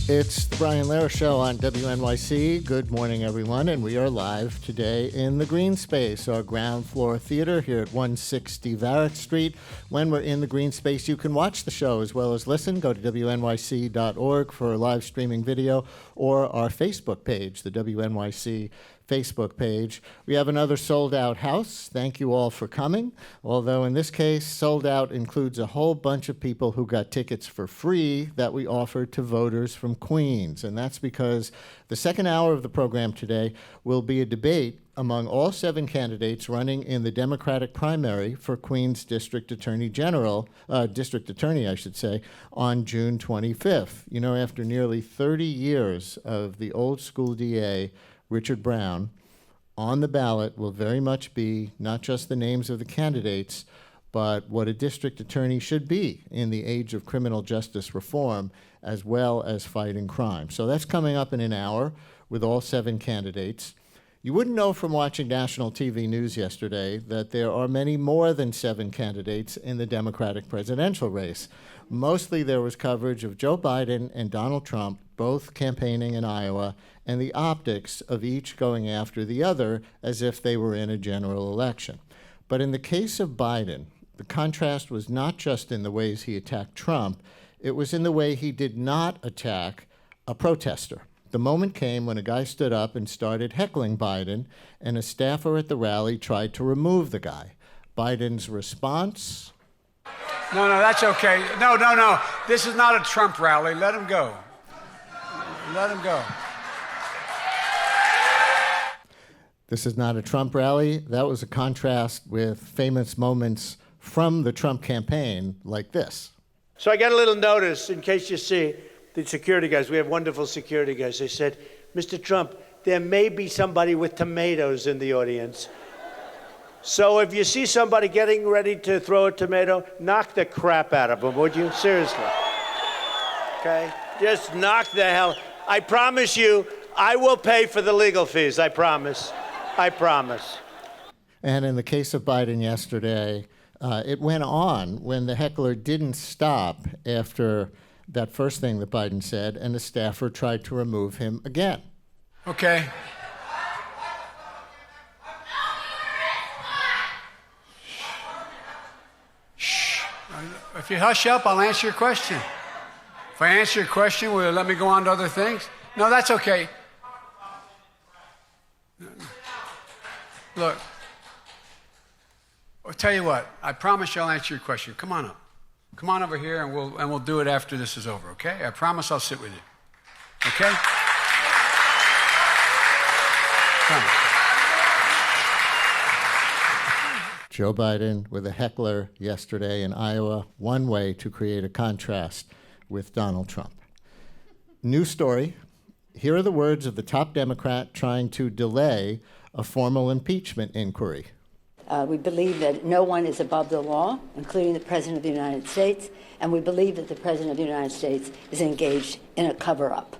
It's the Brian Lehrer Show on WNYC. Good morning, everyone, and we are live today in the Green Space, our ground floor theater here at 160 Varick Street. When we're in the Green Space, you can watch the show as well as listen. Go to WNYC.org for live streaming video or our Facebook page, the WNYC Facebook page. We have another sold-out house. Thank you all for coming. Although in this case, sold out includes a whole bunch of people who got tickets for free that we offered to voters from Queens. And that's because the second hour of the program today will be a debate among all 7 candidates running in the Democratic primary for Queens District Attorney, on June 25th. You know, after nearly 30 years of the old school DA, Richard Brown, on the ballot will very much be not just the names of the candidates, but what a district attorney should be in the age of criminal justice reform, as well as fighting crime. So that's coming up in an hour with all 7 candidates. You wouldn't know from watching national TV news yesterday that there are many more than 7 candidates in the Democratic presidential race. Mostly there was coverage of Joe Biden and Donald Trump both campaigning in Iowa, and the optics of each going after the other as if they were in a general election. But in the case of Biden, the contrast was not just in the ways he attacked Trump, it was in the way he did not attack a protester. The moment came when a guy stood up and started heckling Biden, and a staffer at the rally tried to remove the guy. Biden's response? No, that's okay. No. This is not a Trump rally. Let him go. Let him go. This is not a Trump rally. That was a contrast with famous moments from the Trump campaign like this. So I got a little notice, in case you see, the security guys, we have wonderful security guys. They said, Mr. Trump, there may be somebody with tomatoes in the audience. So if you see somebody getting ready to throw a tomato, knock the crap out of them, would you? Seriously. Okay? Just knock the hell. I promise you, I will pay for the legal fees. I promise. I promise. And in the case of Biden yesterday, it went on when the heckler didn't stop after that first thing that Biden said, and the staffer tried to remove him again. Okay. Shh. If you hush up, I'll answer your question. If I answer your question, will you let me go on to other things? No, that's okay. Look, I'll tell you what. I promise you I'll answer your question. Come on up. Come on over here, and we'll do it after this is over, okay? I promise I'll sit with you. Okay? Come on. Joe Biden with a heckler yesterday in Iowa, one way to create a contrast with Donald Trump. New story. Here are the words of the top Democrat trying to delay a formal impeachment inquiry. We believe that no one is above the law, including the President of the United States, and we believe that the President of the United States is engaged in a cover-up.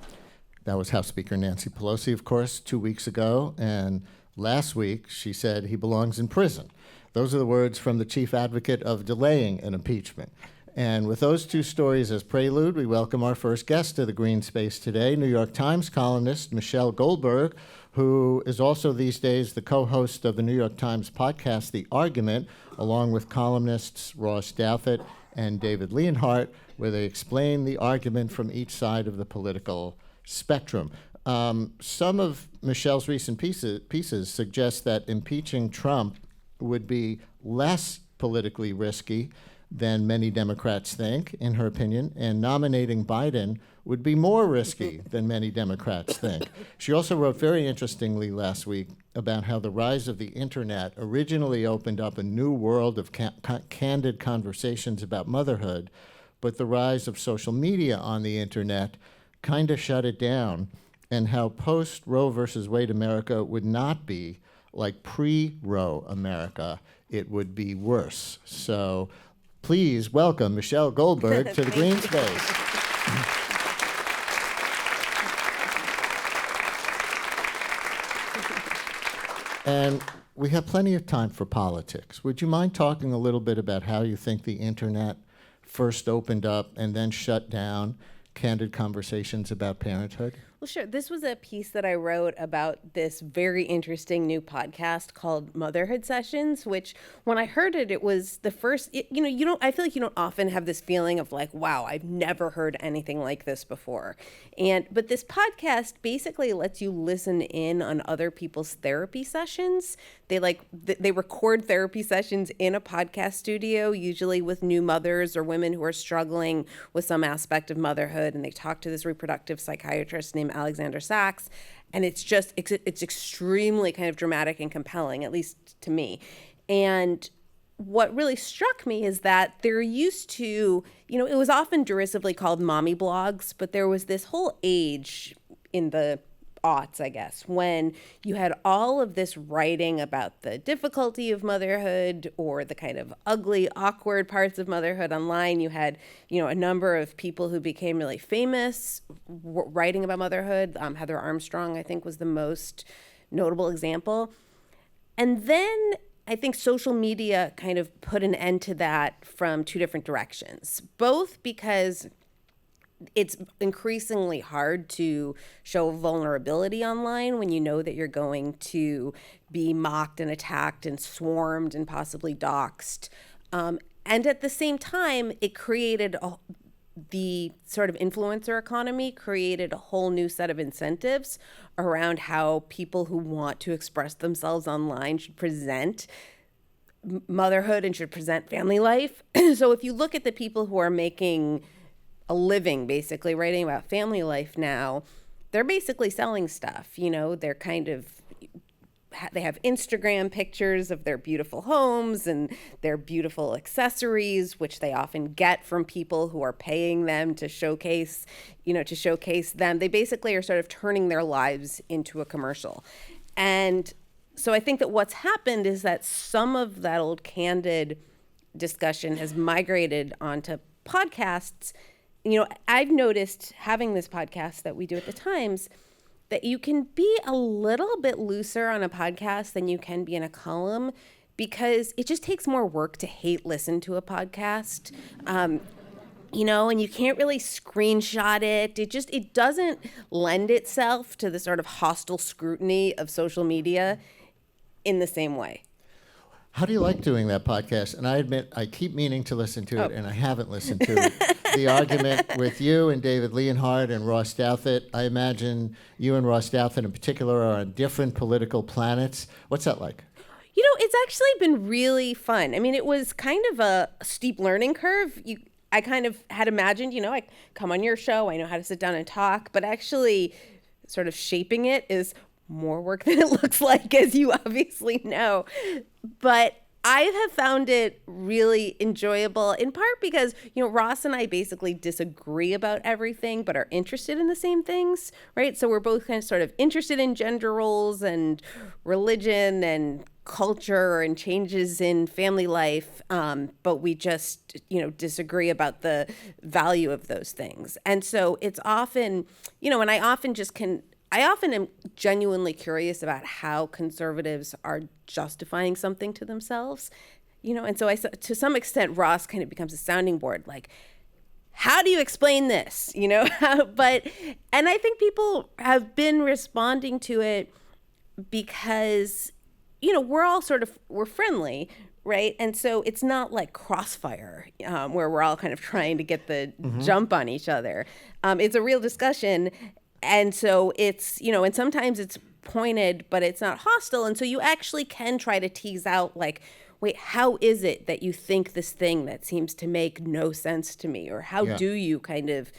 That was House Speaker Nancy Pelosi, of course, 2 weeks ago, and last week she said he belongs in prison. Those are the words from the chief advocate of delaying an impeachment. And with those 2 stories as prelude, we welcome our first guest to the Green Space today, New York Times columnist Michelle Goldberg, who is also these days the co-host of the New York Times podcast, The Argument, along with columnists Ross Douthat and David Leonhardt, where they explain the argument from each side of the political spectrum. Some of Michelle's recent pieces suggest that impeaching Trump would be less politically risky than many Democrats think, in her opinion, and nominating Biden would be more risky than many Democrats think. She also wrote very interestingly last week about how the rise of the internet originally opened up a new world of candid conversations about motherhood, but the rise of social media on the internet kind of shut it down, and how post-Roe versus Wade America would not be like pre-Roe America. It would be worse. So please welcome Michelle Goldberg to the Green Space. And we have plenty of time for politics. Would you mind talking a little bit about how you think the internet first opened up and then shut down, candid conversations about parenthood? Well, sure. This was a piece that I wrote about this very interesting new podcast called Motherhood Sessions, which when I heard it, it was the first, I feel like you don't often have this feeling of like, wow, I've never heard anything like this before. But this podcast basically lets you listen in on other people's therapy sessions. They record therapy sessions in a podcast studio, usually with new mothers or women who are struggling with some aspect of motherhood. And they talk to this reproductive psychiatrist named Alexander Sachs. And it's extremely kind of dramatic and compelling, at least to me. And what really struck me is that there used to, it was often derisively called mommy blogs, but there was this whole age in the aughts, I guess, when you had all of this writing about the difficulty of motherhood or the kind of ugly, awkward parts of motherhood online. You had, a number of people who became really famous writing about motherhood. Heather Armstrong, I think, was the most notable example. And then I think social media kind of put an end to that from two different directions, both because it's increasingly hard to show vulnerability online when you know that you're going to be mocked and attacked and swarmed and possibly doxxed. And at the same time, it created the sort of influencer economy created a whole new set of incentives around how people who want to express themselves online should present motherhood and should present family life. So if you look at the people who are making a living basically writing about family life now, they're basically selling stuff. They're kind of, they have Instagram pictures of their beautiful homes and their beautiful accessories, which they often get from people who are paying them to showcase them. They basically are sort of turning their lives into a commercial. And so I think that what's happened is that some of that old candid discussion has migrated onto podcasts. I've noticed having this podcast that we do at the Times that you can be a little bit looser on a podcast than you can be in a column because it just takes more work to listen to a podcast. And you can't really screenshot it. It doesn't lend itself to the sort of hostile scrutiny of social media in the same way. How do you like doing that podcast? And I admit, I keep meaning to listen to it, and I haven't listened to it. The argument with you and David Leonhardt and Ross Douthat, I imagine you and Ross Douthat in particular are on different political planets. What's that like? It's actually been really fun. I mean, it was kind of a steep learning curve. I kind of had imagined, I come on your show, I know how to sit down and talk, but actually sort of shaping it is more work than it looks like, as you obviously know. But I have found it really enjoyable, in part because, Ross and I basically disagree about everything, but are interested in the same things, right? So we're both kind of sort of interested in gender roles and religion and culture and changes in family life, but we just, disagree about the value of those things. And so it's often, and I often am genuinely curious about how conservatives are justifying something to themselves, and so to some extent, Ross kind of becomes a sounding board, like, how do you explain this, and I think people have been responding to it because, we're friendly, right? And so it's not like Crossfire, where we're all kind of trying to get the jump on each other. It's a real discussion. And so it's, and sometimes it's pointed, but it's not hostile. And so you actually can try to tease out, like, wait, how is it that you think this thing that seems to make no sense to me? Or how do you kind of,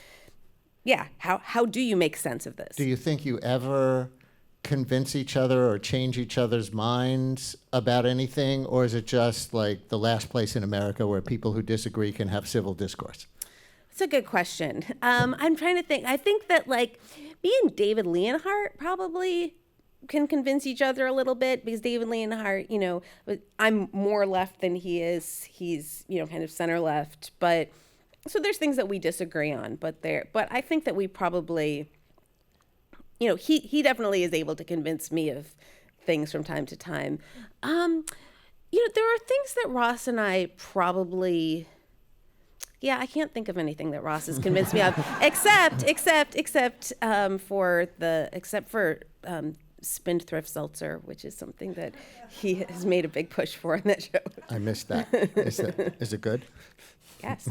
how do you make sense of this? Do you think you ever convince each other or change each other's minds about anything? Or is it just like the last place in America where people who disagree can have civil discourse? That's a good question. I'm trying to think. I think that, like, me and David Leonhardt probably can convince each other a little bit, because David Leonhardt, I'm more left than he is. He's, kind of center left. But so there's things that we disagree on, but I think that we probably, he definitely is able to convince me of things from time to time. There are things that Ross and I probably Yeah, I can't think of anything that Ross has convinced me of, except for Spindthrift Seltzer, which is something that he has made a big push for in that show. I missed that. Is it good? Yes.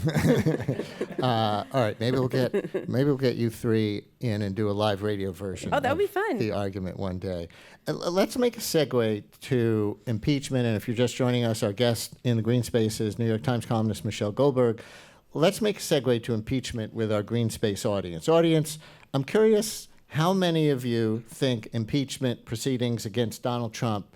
All right, maybe we'll get you three in and do a live radio version. Oh, that would be of fun. The argument one day. Let's make a segue to impeachment. And if you're just joining us, our guest in the green space is New York Times columnist Michelle Goldberg. Let's make a segue to impeachment with our green space audience. Audience, I'm curious how many of you think impeachment proceedings against Donald Trump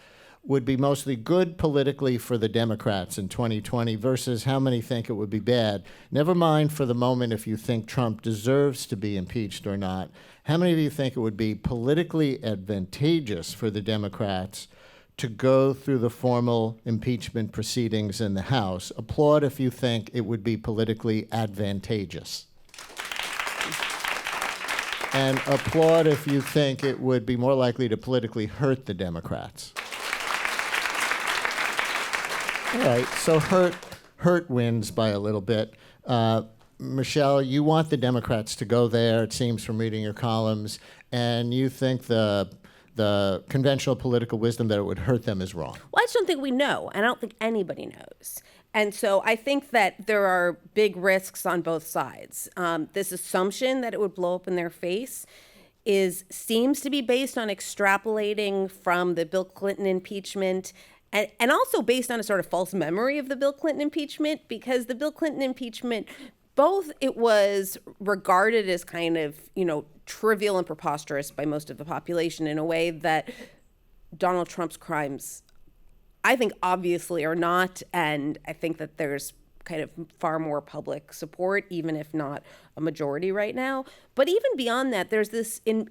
would be mostly good politically for the Democrats in 2020 versus how many think it would be bad. Never mind for the moment if you think Trump deserves to be impeached or not. How many of you think it would be politically advantageous for the Democrats to go through the formal impeachment proceedings in the House? Applaud if you think it would be politically advantageous. And applaud if you think it would be more likely to politically hurt the Democrats. All right, so hurt wins by a little bit. Michelle, you want the Democrats to go there, it seems from reading your columns, and you think the conventional political wisdom that it would hurt them is wrong. Well, I just don't think we know, and I don't think anybody knows. And so I think that there are big risks on both sides. This assumption that it would blow up in their face seems to be based on extrapolating from the Bill Clinton impeachment and also based on a sort of false memory of the Bill Clinton impeachment, because the Bill Clinton impeachment, both it was regarded as kind of, trivial and preposterous by most of the population in a way that Donald Trump's crimes, I think, obviously are not. And I think that there's kind of far more public support, even if not a majority right now. But even beyond that, there's been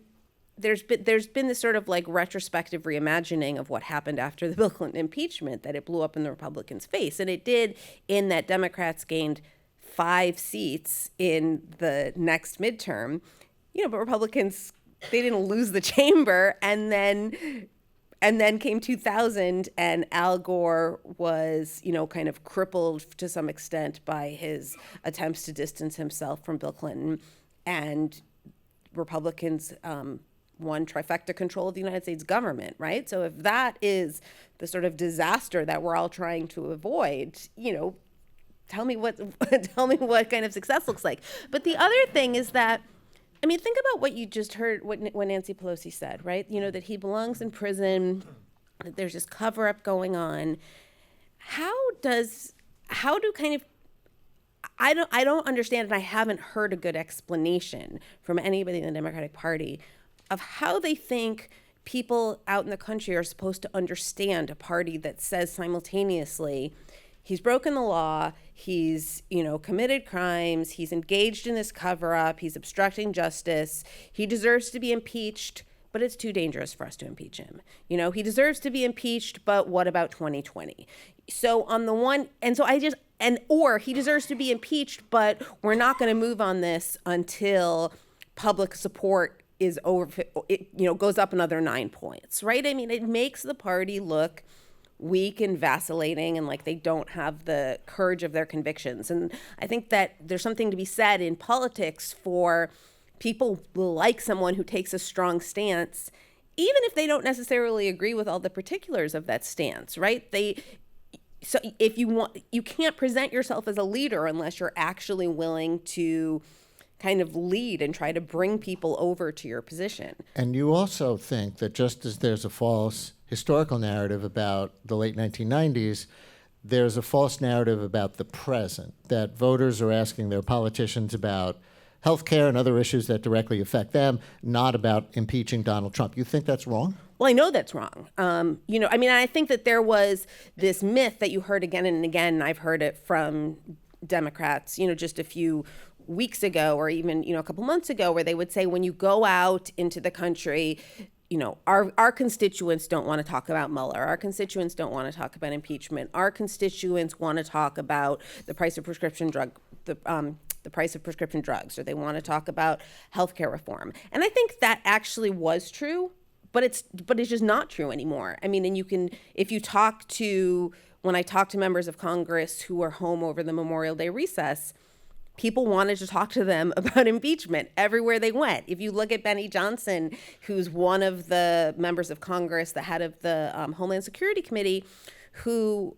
this sort of like retrospective reimagining of what happened after the Bill Clinton impeachment, that it blew up in the Republicans' face. And it did, in that Democrats gained 5 seats in the next midterm, but Republicans, they didn't lose the chamber. And then came 2000, and Al Gore was, kind of crippled to some extent by his attempts to distance himself from Bill Clinton. And Republicans won trifecta control of the United States government, right? So if that is the sort of disaster that we're all trying to avoid, tell me what kind of success looks like. But the other thing is that, think about what you just heard, what Nancy Pelosi said, right? That he belongs in prison, that there's this cover-up going on. I don't understand, and I haven't heard a good explanation from anybody in the Democratic Party of how they think people out in the country are supposed to understand a party that says simultaneously, he's broken the law, he's, committed crimes, he's engaged in this cover-up, he's obstructing justice, he deserves to be impeached, but it's too dangerous for us to impeach him. He deserves to be impeached, but what about 2020? So on the one, or he deserves to be impeached, but we're not going to move on this until public support is over, goes up another 9 points, right? It makes the party look weak and vacillating and like they don't have the courage of their convictions. And I think that there's something to be said in politics for people like someone who takes a strong stance, even if they don't necessarily agree with all the particulars of that stance, right? So if you can't present yourself as a leader unless you're actually willing to kind of lead and try to bring people over to your position. And you also think that just as there's a false historical narrative about the late 1990s, there's a false narrative about the present, that voters are asking their politicians about healthcare and other issues that directly affect them, not about impeaching Donald Trump. You think that's wrong? Well, I know that's wrong. I think that there was this myth that you heard again and again, and I've heard it from Democrats, just a few weeks ago or even, a couple months ago, where they would say, when you go out into the country, our constituents don't want to talk about Mueller. Our constituents don't want to talk about impeachment. Our constituents want to talk about the price of prescription price of prescription drugs, or they want to talk about healthcare reform. And I think that actually was true, but it's just not true anymore. And when I talk to members of Congress who are home over the Memorial Day recess, people wanted to talk to them about impeachment everywhere they went. If you look at Benny Johnson, who's one of the members of Congress, the head of the Homeland Security Committee, who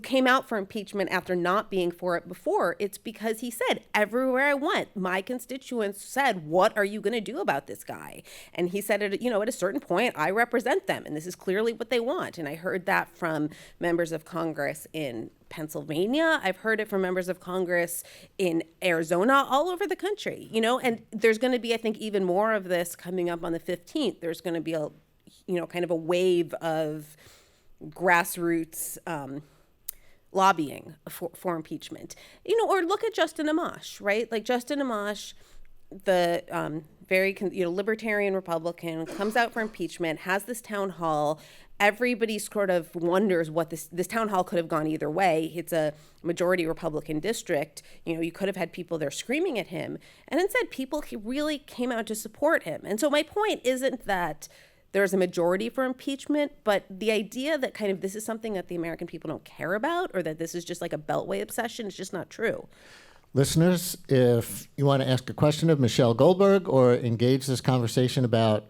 came out for impeachment after not being for it before, it's because he said, everywhere I went, my constituents said, what are you going to do about this guy? And he said, at a certain point, I represent them, and this is clearly what they want. And I heard that from members of Congress in Pennsylvania. I've heard it from members of Congress in Arizona, all over the country, and there's going to be, I think, even more of this coming up on the 15th. There's going to be kind of a wave of grassroots lobbying for impeachment, or look at Justin Amash, right? Like Justin Amash, the very libertarian Republican, comes out for impeachment, has this town hall. Everybody sort of wonders what this town hall could have gone either way. It's a majority Republican district. You could have had people there screaming at him, and instead people really came out to support him. And so my point isn't that there's a majority for impeachment, but the idea that kind of this is something that the American people don't care about, or that this is just like a Beltway obsession, is just not true. Listeners, if you want to ask a question of Michelle Goldberg or engage this conversation about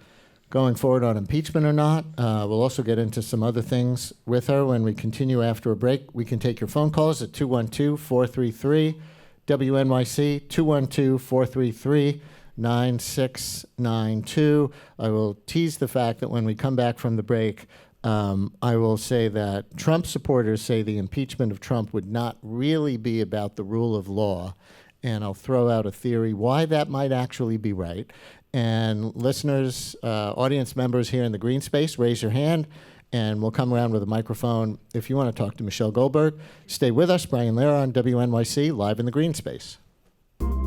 going forward on impeachment or not, we'll also get into some other things with her when we continue after a break. We can take your phone calls at 212-433-WNYC, 212-433-9692. I will tease the fact that when we come back from the break, I will say that Trump supporters say the impeachment of Trump would not really be about the rule of law. And I'll throw out a theory why that might actually be right. And listeners, audience members here in the green space, raise your hand, and we'll come around with a microphone if you want to talk to Michelle Goldberg. Stay with us. Brian Lehrer on WNYC, live in the green space.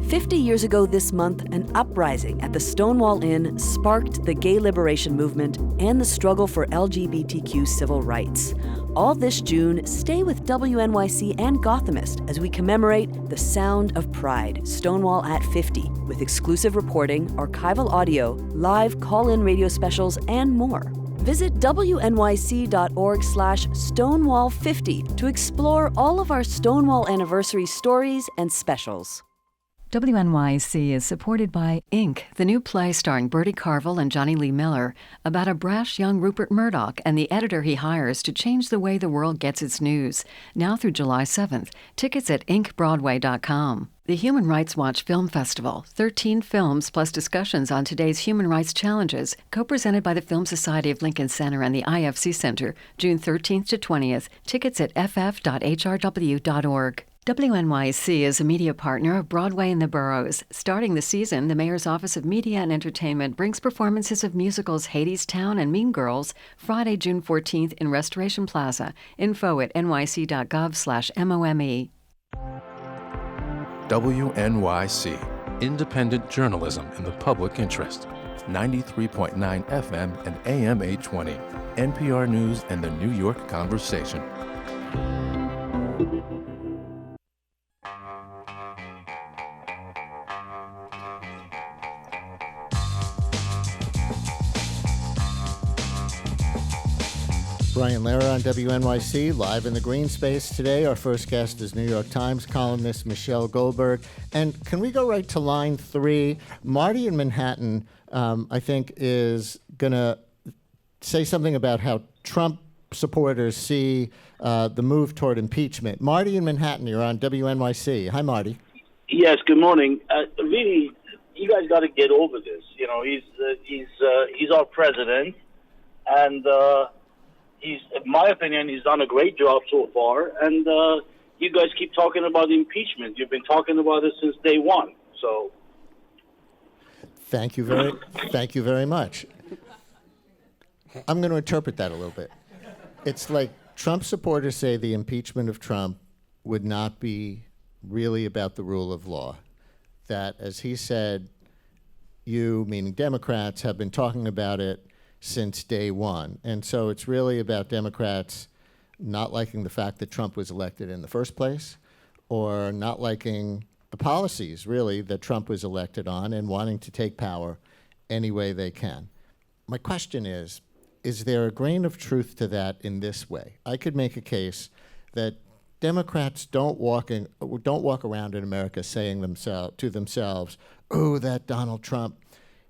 50 years ago this month, an uprising at the Stonewall Inn sparked the gay liberation movement and the struggle for LGBTQ civil rights. All this June, stay with WNYC and Gothamist as we commemorate the Sound of Pride, Stonewall at 50, with exclusive reporting, archival audio, live call-in radio specials, and more. Visit wnyc.org/Stonewall50 to explore all of our Stonewall anniversary stories and specials. WNYC is supported by Ink, the new play starring Bertie Carvel and Johnny Lee Miller about a brash young Rupert Murdoch and the editor he hires to change the way the world gets its news. Now through July 7th. Tickets at inkbroadway.com. The Human Rights Watch Film Festival, 13 films plus discussions on today's human rights challenges, co-presented by the Film Society of Lincoln Center and the IFC Center, June 13th to 20th. Tickets at ff.hrw.org. WNYC is a media partner of Broadway in the Boroughs. Starting the season, the Mayor's Office of Media and Entertainment brings performances of musicals Hadestown and Mean Girls Friday, June 14th in Restoration Plaza. Info at nyc.gov/MOME. WNYC, independent journalism in the public interest. 93.9 FM and AM 820. NPR News and the New York Conversation. Brian Lehrer on WNYC, live in the green space today. Our first guest is New York Times columnist Michelle Goldberg. And can we go right to line 3? Marty in Manhattan, I think, is going to say something about how Trump supporters see the move toward impeachment. Marty in Manhattan, you're on WNYC. Hi, Marty. Yes, good morning. Really, you guys got to get over this. He's our president, and in my opinion, he's done a great job so far. And you guys keep talking about impeachment. You've been talking about it since day one. So, thank you very much. I'm going to interpret that a little bit. It's like Trump supporters say the impeachment of Trump would not be really about the rule of law. That, as he said, you, meaning Democrats, have been talking about it since day one. And so it's really about Democrats not liking the fact that Trump was elected in the first place, or not liking the policies, really, that Trump was elected on, and wanting to take power any way they can. My question is there a grain of truth to that in this way? I could make a case that Democrats don't walk around in America saying to themselves, "Oh, that Donald Trump,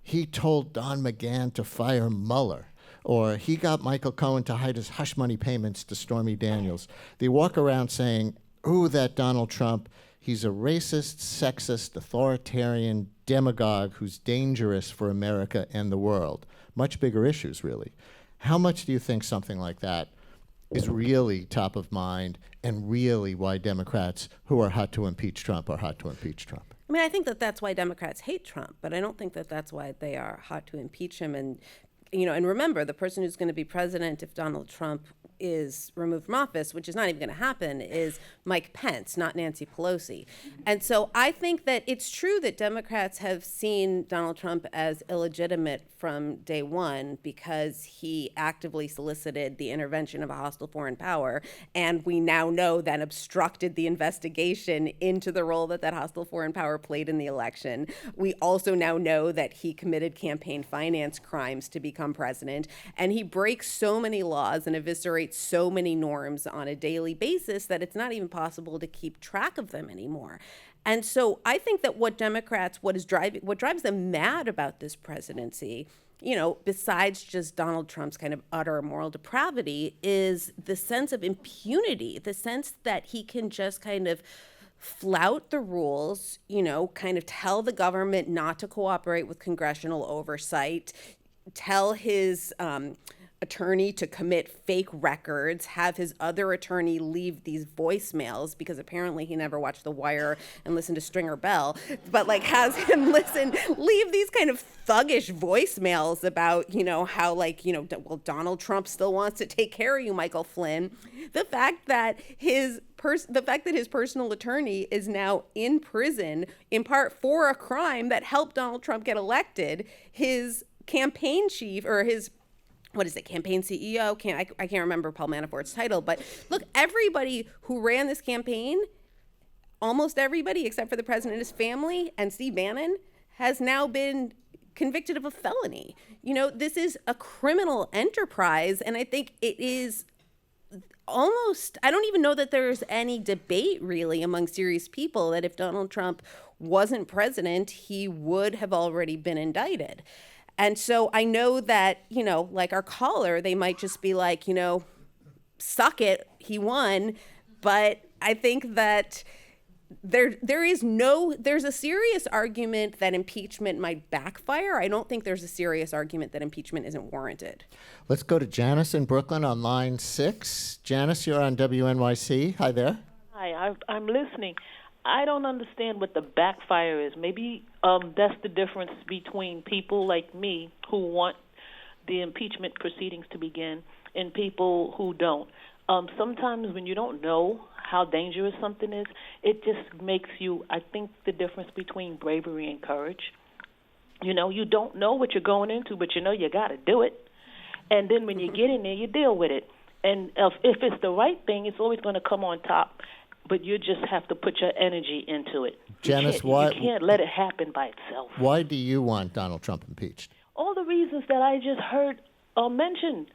he told Don McGahn to fire Mueller," or "he got Michael Cohen to hide his hush money payments to Stormy Daniels." They walk around saying, "Oh, that Donald Trump, he's a racist, sexist, authoritarian demagogue who's dangerous for America and the world." Much bigger issues, really. How much do you think something like that is really top of mind, and really why Democrats who are hot to impeach Trump are hot to impeach Trump? I mean, I think that that's why Democrats hate Trump, but I don't think that that's why they are hot to impeach him. And, and remember, the person who's going to be president if Donald Trump is removed from office, which is not even going to happen, is Mike Pence, not Nancy Pelosi. And so I think that it's true that Democrats have seen Donald Trump as illegitimate from day one because he actively solicited the intervention of a hostile foreign power. And we now know that obstructed the investigation into the role that hostile foreign power played in the election. We also now know that he committed campaign finance crimes to become president. And he breaks so many laws and eviscerates so many norms on a daily basis that it's not even possible to keep track of them anymore. And so I think that what drives them mad about this presidency, besides just Donald Trump's kind of utter moral depravity, is the sense of impunity, the sense that he can just kind of flout the rules, kind of tell the government not to cooperate with congressional oversight, tell his attorney to commit fake records, have his other attorney leave these voicemails because apparently he never watched The Wire and listened to Stringer Bell, but has him leave these kind of thuggish voicemails about, how well, Donald Trump still wants to take care of you, Michael Flynn. The fact that his personal attorney is now in prison in part for a crime that helped Donald Trump get elected, his campaign chief or his campaign CEO? I can't remember Paul Manafort's title, but look, everybody who ran this campaign, almost everybody except for the president and his family and Steve Bannon, has now been convicted of a felony. This is a criminal enterprise, and I think it is almost, I don't even know that there's any debate really among serious people that if Donald Trump wasn't president, he would have already been indicted. And so I know that, like our caller, they might just be like, suck it, he won. But I think that there's a serious argument that impeachment might backfire. I don't think there's a serious argument that impeachment isn't warranted. Let's go to Janice in Brooklyn on line 6. Janice, you're on WNYC. Hi there. Hi, I'm listening. I don't understand what the backfire is. Maybe that's the difference between people like me who want the impeachment proceedings to begin and people who don't. Sometimes when you don't know how dangerous something is, it just makes you, I think, the difference between bravery and courage. You don't know what you're going into, but you got to do it. And then when you get in there, you deal with it. And if it's the right thing, it's always going to come on top. But you just have to put your energy into it. Janice, you can't let it happen by itself. Why do you want Donald Trump impeached? All the reasons that I just heard mentioned.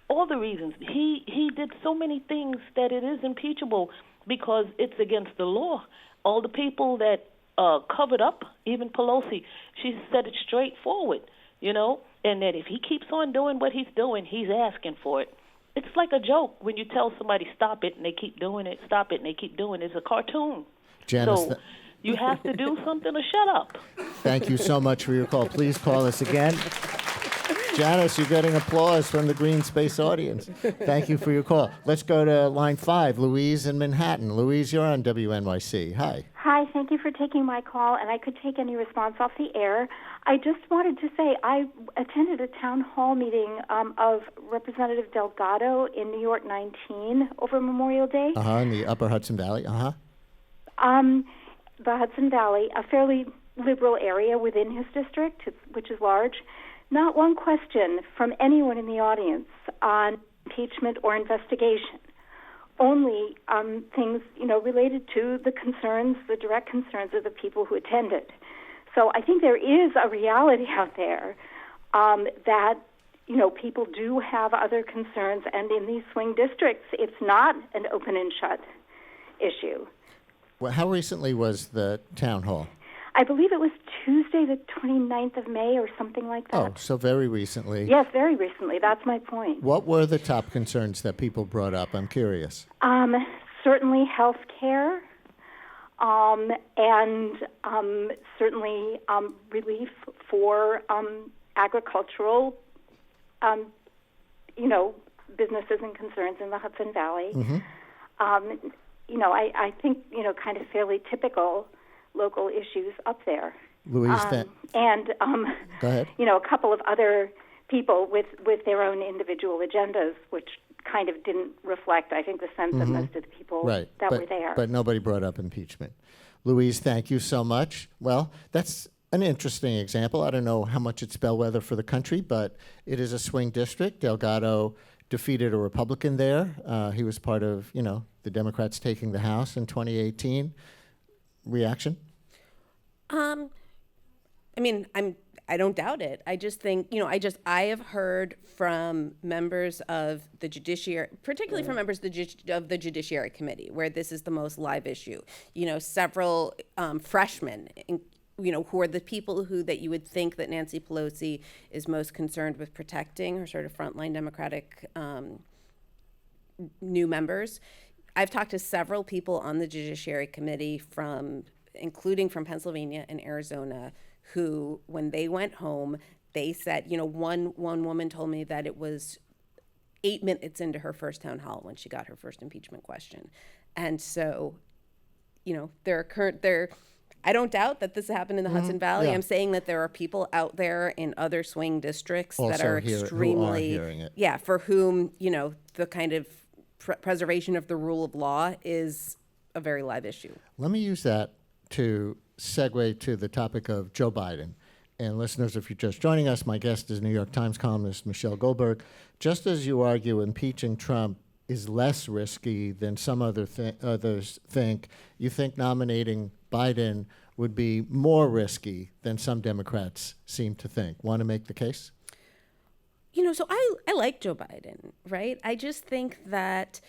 All the reasons. He did so many things that it is impeachable because it's against the law. All the people that covered up, even Pelosi, she said it straightforward, and that if he keeps on doing what he's doing, he's asking for it. It's like a joke when you tell somebody stop it and they keep doing it, stop it and they keep doing it. It's a cartoon. Janice, so you have to do something to shut up. Thank you so much for your call. Please call us again. Janice, you're getting applause from the Green Space audience. Thank you for your call. Let's go to line 5, Louise in Manhattan. Louise, you're on WNYC. Hi. Hi, thank you for taking my call, and I could take any response off the air. I just wanted to say I attended a town hall meeting of Representative Delgado in New York 19 over Memorial Day. In the upper Hudson Valley. The Hudson Valley, a fairly liberal area within his district, which is large. Not one question from anyone in the audience on impeachment or investigation. Only things, related to the direct concerns of the people who attended. So I think there is a reality out there that, people do have other concerns, and in these swing districts, it's not an open and shut issue. Well, how recently was the town hall? I believe it was Tuesday, the 29th of May or something like that. Oh, so very recently. Yes, very recently. That's my point. What were the top concerns that people brought up? I'm curious. Certainly health care, and certainly relief for agricultural, businesses and concerns in the Hudson Valley. Mm-hmm. I think, kind of fairly typical local issues up there. Louise, and go ahead. A couple of other people with their own individual agendas, which kind of didn't reflect, I think, the sense of most of the people that were there. But nobody brought up impeachment. Louise, thank you so much. Well, that's an interesting example. I don't know how much it's bellwether for the country, but it is a swing district. Delgado defeated a Republican there. He was part of, the Democrats taking the House in 2018. Reaction? I don't doubt it. I just think, I have heard from members of the judiciary, particularly from members of the Judiciary Committee, where this is the most live issue. Several freshmen, who are the people that you would think that Nancy Pelosi is most concerned with protecting, her sort of frontline Democratic new members. I've talked to several people on the Judiciary Committee including from Pennsylvania and Arizona, who, when they went home, they said, one woman told me that it was 8 minutes into her first town hall when she got her first impeachment question. And so, I don't doubt that this happened in the Hudson Valley. Yeah. I'm saying that there are people out there in other swing districts Also that are extremely, hearing it. yeah, for whom, the kind of preservation of the rule of law is a very live issue. Let me use that to segue to the topic of Joe Biden. And listeners, if you're just joining us, my guest is New York Times columnist Michelle Goldberg. Just as you argue impeaching Trump is less risky than some others think, you think nominating Biden would be more risky than some Democrats seem to think. Want to make the case? So I like Joe Biden, right? I just think that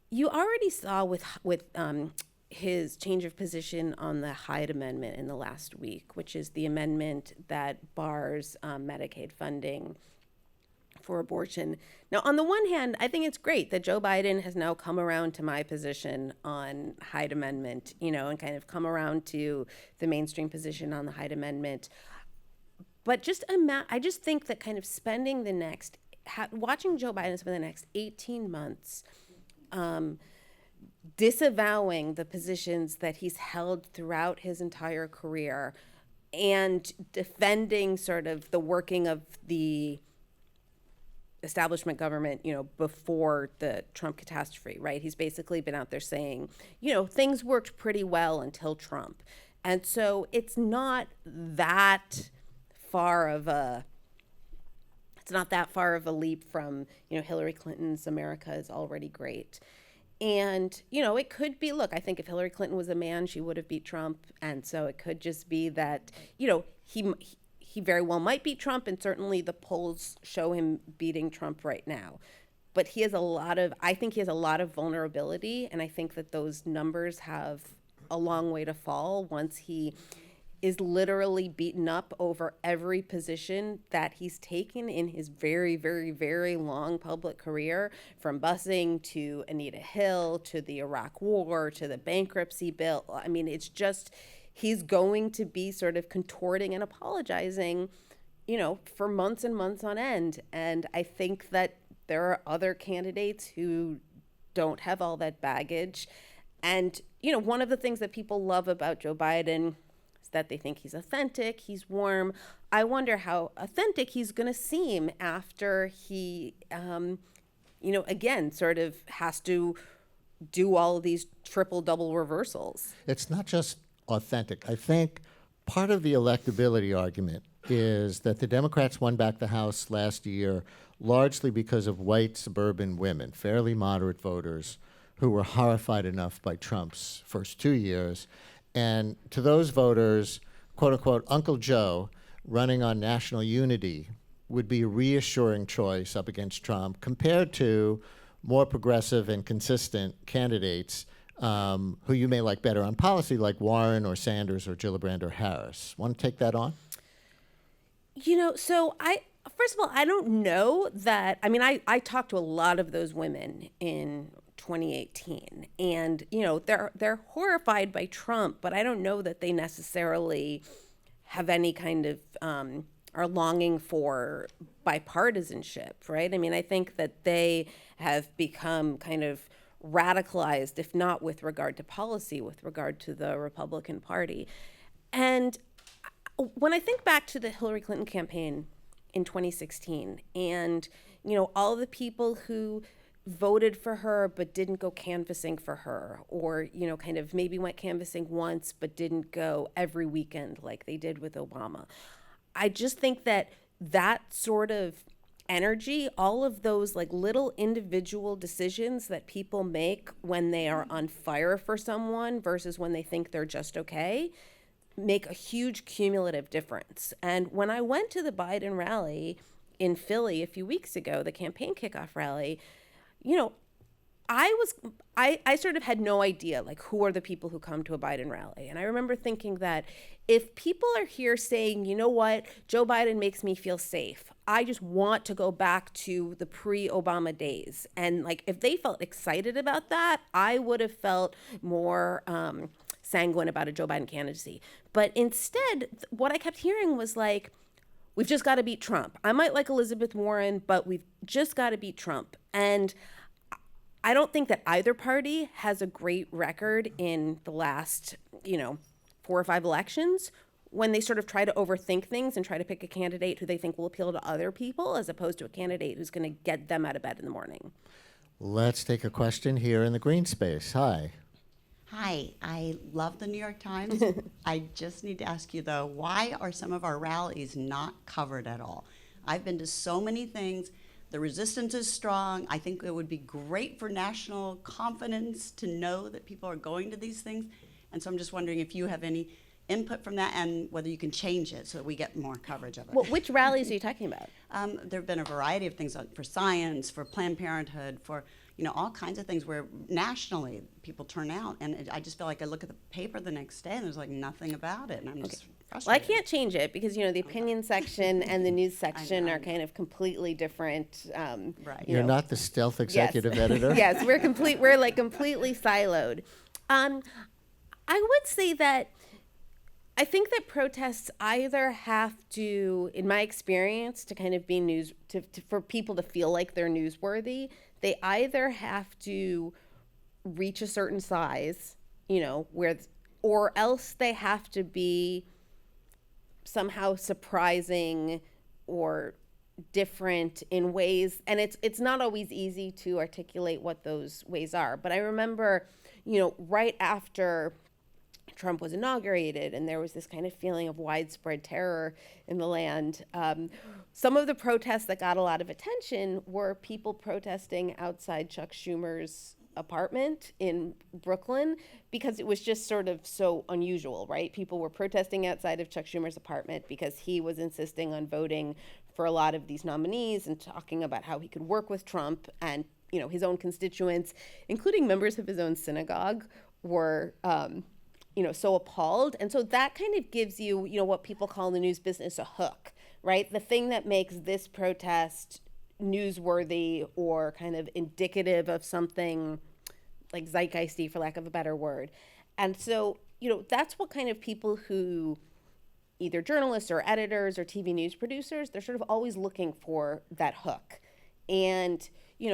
you already saw with his change of position on the Hyde Amendment in the last week, which is the amendment that bars Medicaid funding for abortion. Now, on the one hand, I think it's great that Joe Biden has now come around to my position on Hyde Amendment, and kind of come around to the mainstream position on the Hyde Amendment. But I just think that kind of spending watching Joe Biden spend the next 18 months disavowing the positions that he's held throughout his entire career and defending sort of the working of the establishment government, before the Trump catastrophe, right? He's basically been out there saying, things worked pretty well until Trump. And so it's not that far of a leap from, Hillary Clinton's America is already great. And, it could be, look, I think if Hillary Clinton was a man, she would have beat Trump. And so it could just be that, he very well might beat Trump, and certainly the polls show him beating Trump right now. But I think he has a lot of vulnerability, and I think that those numbers have a long way to fall once he is literally beaten up over every position that he's taken in his very, very, very long public career, from busing to Anita Hill to the Iraq War to the bankruptcy bill. I mean, it's just, he's going to be sort of contorting and apologizing, for months and months on end. And I think that there are other candidates who don't have all that baggage. And, one of the things that people love about Joe Biden that they think he's authentic, he's warm. I wonder how authentic he's going to seem after he, again, sort of has to do all of these triple, double reversals. It's not just authentic. I think part of the electability argument is that the Democrats won back the House last year largely because of white suburban women, fairly moderate voters, who were horrified enough by Trump's first 2 years. And to those voters, quote unquote, Uncle Joe running on national unity would be a reassuring choice up against Trump compared to more progressive and consistent candidates who you may like better on policy, like Warren or Sanders or Gillibrand or Harris. Want to take that on? So first of all, I don't know that. I mean, I talked to a lot of those women in 2018, and they're horrified by Trump, but I don't know that they necessarily have any kind of are longing for bipartisanship, right? I mean, I think that they have become kind of radicalized, if not with regard to policy, with regard to the Republican Party. And when I think back to the Hillary Clinton campaign in 2016, and all the people who voted for her but didn't go canvassing for her, or kind of maybe went canvassing once but didn't go every weekend like they did with Obama, I just think that sort of energy, all of those like little individual decisions that people make when they are on fire for someone versus when they think they're just okay, make a huge cumulative difference. And when I went to the Biden rally in Philly a few weeks ago, the campaign kickoff rally, I sort of had no idea, like, who are the people who come to a Biden rally. And I remember thinking that if people are here saying, you know what, Joe Biden makes me feel safe, I just want to go back to the pre-Obama days. And like, if they felt excited about that, I would have felt more sanguine about a Joe Biden candidacy. But instead, what I kept hearing was like, we've just got to beat Trump. I might like Elizabeth Warren, but we've just got to beat Trump. And I don't think that either party has a great record in the last, 4 or 5 elections when they sort of try to overthink things and try to pick a candidate who they think will appeal to other people as opposed to a candidate who's going to get them out of bed in the morning. Let's take a question here in the green space. Hi. Hi, I love the New York Times. I just need to ask you, though, why are some of our rallies not covered at all? I've been to so many things. The resistance is strong. I think it would be great for national confidence to know that people are going to these things. And so I'm just wondering if you have any input from that and whether you can change it so that we get more coverage of it. Well, which rallies are you talking about? There have been a variety of things for science, for Planned Parenthood, for all kinds of things where nationally people turn out. And I just feel like I look at the paper the next day and there's like nothing about it. And I'm just frustrated. Well, I can't change it because, the opinion section and the news section are kind of completely different. Right. You're not the stealth executive editor? Yes, we're like completely siloed. I would say that I think that protests either have to, in my experience, to kind of be for people to feel like they're newsworthy, they either have to reach a certain size, or else they have to be somehow surprising or different in ways, and it's not always easy to articulate what those ways are. But I remember, right after Trump was inaugurated and there was this kind of feeling of widespread terror in the land, some of the protests that got a lot of attention were people protesting outside Chuck Schumer's apartment in Brooklyn because it was just sort of so unusual, right? People were protesting outside of Chuck Schumer's apartment because he was insisting on voting for a lot of these nominees and talking about how he could work with Trump, and his own constituents, including members of his own synagogue, were so appalled. And so that kind of gives you, what people call in the news business a hook, right? The thing that makes this protest newsworthy or kind of indicative of something like zeitgeisty, for lack of a better word. And so, that's what kind of people who, either journalists or editors or TV news producers, they're sort of always looking for that hook. And,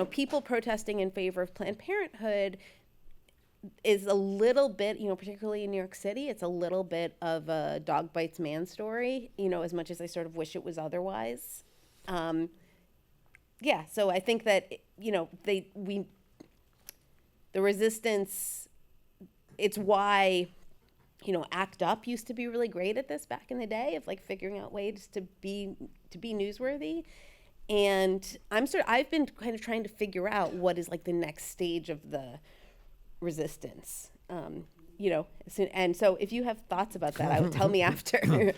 people protesting in favor of Planned Parenthood is a little bit, particularly in New York City, it's a little bit of a dog bites man story, as much as I sort of wish it was otherwise. So I think that, the resistance, it's why, ACT UP used to be really great at this back in the day of like figuring out ways to be newsworthy. And I've been kind of trying to figure out what is like the next stage of the resistance, and so if you have thoughts about that, I would tell me after.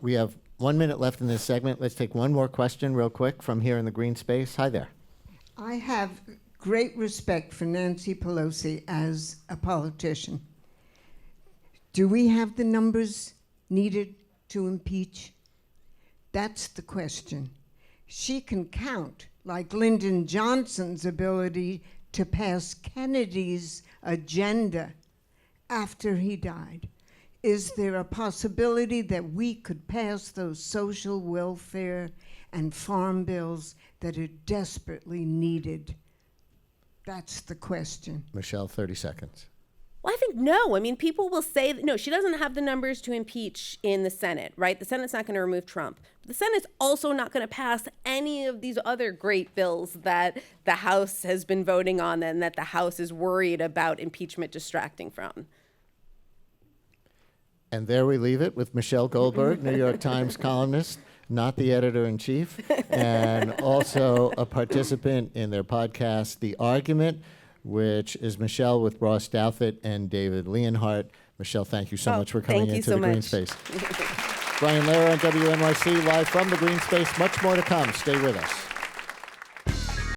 We have 1 minute left in this segment. Let's take one more question real quick from here in the green space. Hi there. I have great respect for Nancy Pelosi as a politician. Do we have the numbers needed to impeach? That's the question. She can count, like Lyndon Johnson's ability to pass Kennedy's agenda after he died. Is there a possibility that we could pass those social welfare and farm bills that are desperately needed? That's the question. Michelle, 30 seconds. Well, I think no. I mean, people will say that, no, she doesn't have the numbers to impeach in the Senate, right? The Senate's not going to remove Trump. The Senate's also not going to pass any of these other great bills that the House has been voting on and that the House is worried about impeachment distracting from. And there we leave it with Michelle Goldberg, New York Times columnist, not the editor-in-chief, and also a participant in their podcast, The Argument, which is Michelle with Ross Douthat and David Leonhardt. Michelle, thank you so much for coming into the Green Space. Brian Lehrer on WNYC, live from the Green Space. Much more to come. Stay with us.